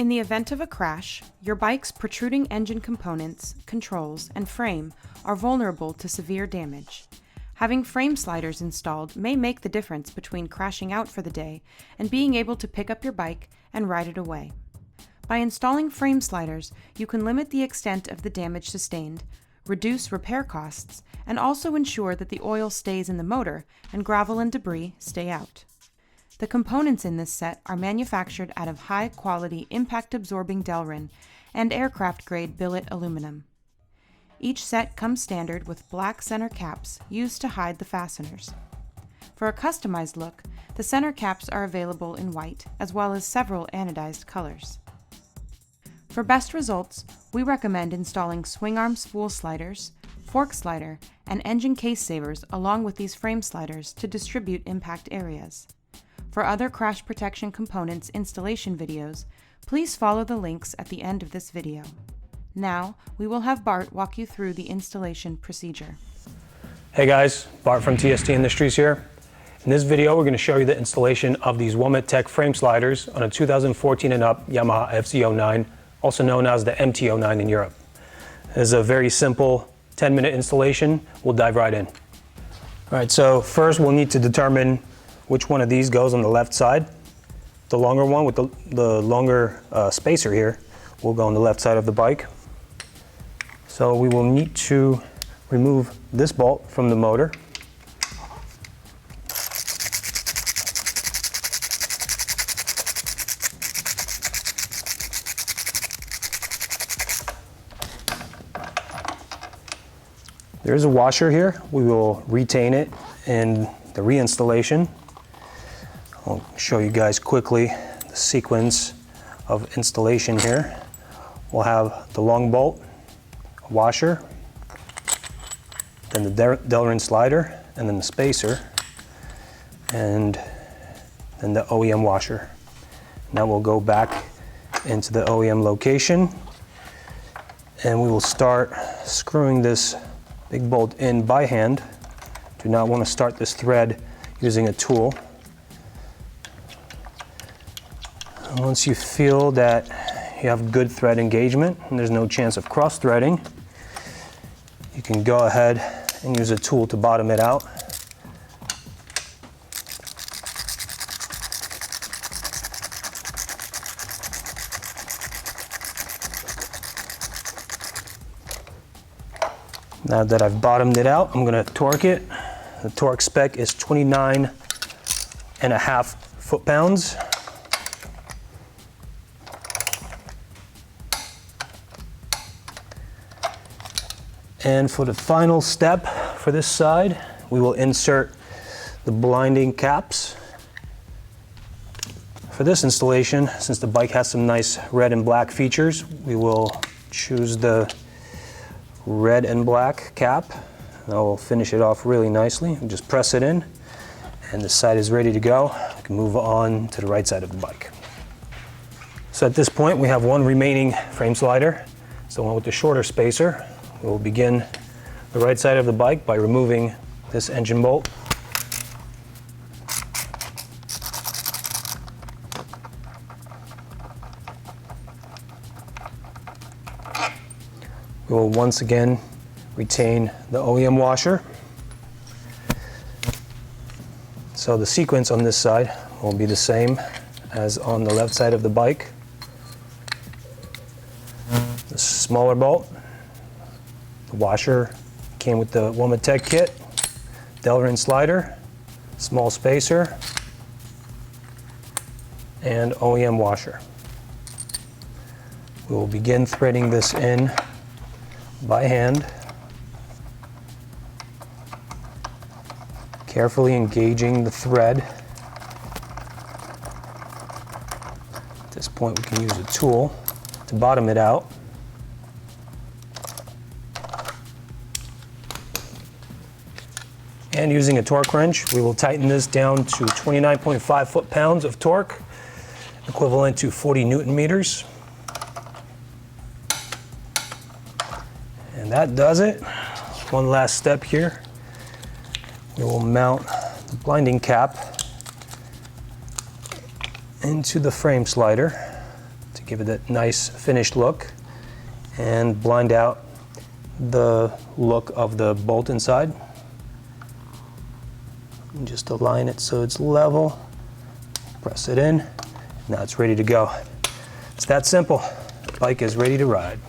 In the event of a crash, your bike's protruding engine components, controls, and frame are vulnerable to severe damage. Having frame sliders installed may make the difference between crashing out for the day and being able to pick up your bike and ride it away. By installing frame sliders, you can limit the extent of the damage sustained, reduce repair costs, and also ensure that the oil stays in the motor and gravel and debris stay out. The components in this set are manufactured out of high-quality impact-absorbing Delrin and aircraft-grade billet aluminum. Each set comes standard with black center caps used to hide the fasteners. For a customized look, the center caps are available in white as well as several anodized colors. For best results, we recommend installing swingarm spool sliders, fork slider, and engine case savers along with these frame sliders to distribute impact areas. For other crash protection components installation videos, please follow the links at the end of this video. Now, we will have Bart walk you through the installation procedure. Hey guys, Bart from TST Industries here. In this video, we're going to show you the installation of these Womet-Tech frame sliders on a 2014 and up Yamaha FZ-09, also known as the MT-09 in Europe. It's a very simple 10-minute installation. We'll dive right in. All right, so first we'll need to determine which one of these goes on the left side. The longer one with the longer spacer here will go on the left side of the bike. So we will need to remove this bolt from the motor. There's a washer here. We will retain it in the reinstallation. I'll show you guys quickly the sequence of installation here. We'll have the long bolt, a washer, then the Delrin slider, and then the spacer, and then the OEM washer. Now we'll go back into the OEM location and we will start screwing this big bolt in by hand. Do not want to start this thread using a tool. Once you feel that you have good thread engagement and there's no chance of cross threading, you can go ahead and use a tool to bottom it out. Now that I've bottomed it out, I'm going to torque it. The torque spec is 29.5 foot-pounds. And for the final step for this side, we will insert the blinding caps. For this installation, since the bike has some nice red and black features, we will choose the red and black cap. And I will finish it off really nicely. Just press it in, and the side is ready to go. We can move on to the right side of the bike. So at this point, we have one remaining frame slider. It's the one with the shorter spacer. We will begin the right side of the bike by removing this engine bolt. We will once again retain the OEM washer. So the sequence on this side will be the same as on the left side of the bike. The smaller bolt. The washer came with the Womet-Tech kit, Delrin slider, small spacer, and OEM washer. We will begin threading this in by hand, carefully engaging the thread. At this point, we can use a tool to bottom it out. And using a torque wrench, we will tighten this down to 29.5 foot-pounds of torque, equivalent to 40 Newton meters. And that does it. One last step here. We will mount the blinding cap into the frame slider to to give it that nice finished look and blind out the look of the bolt inside. And just align it so it's level, press it in, now it's ready to go. It's that simple. The bike is ready to ride.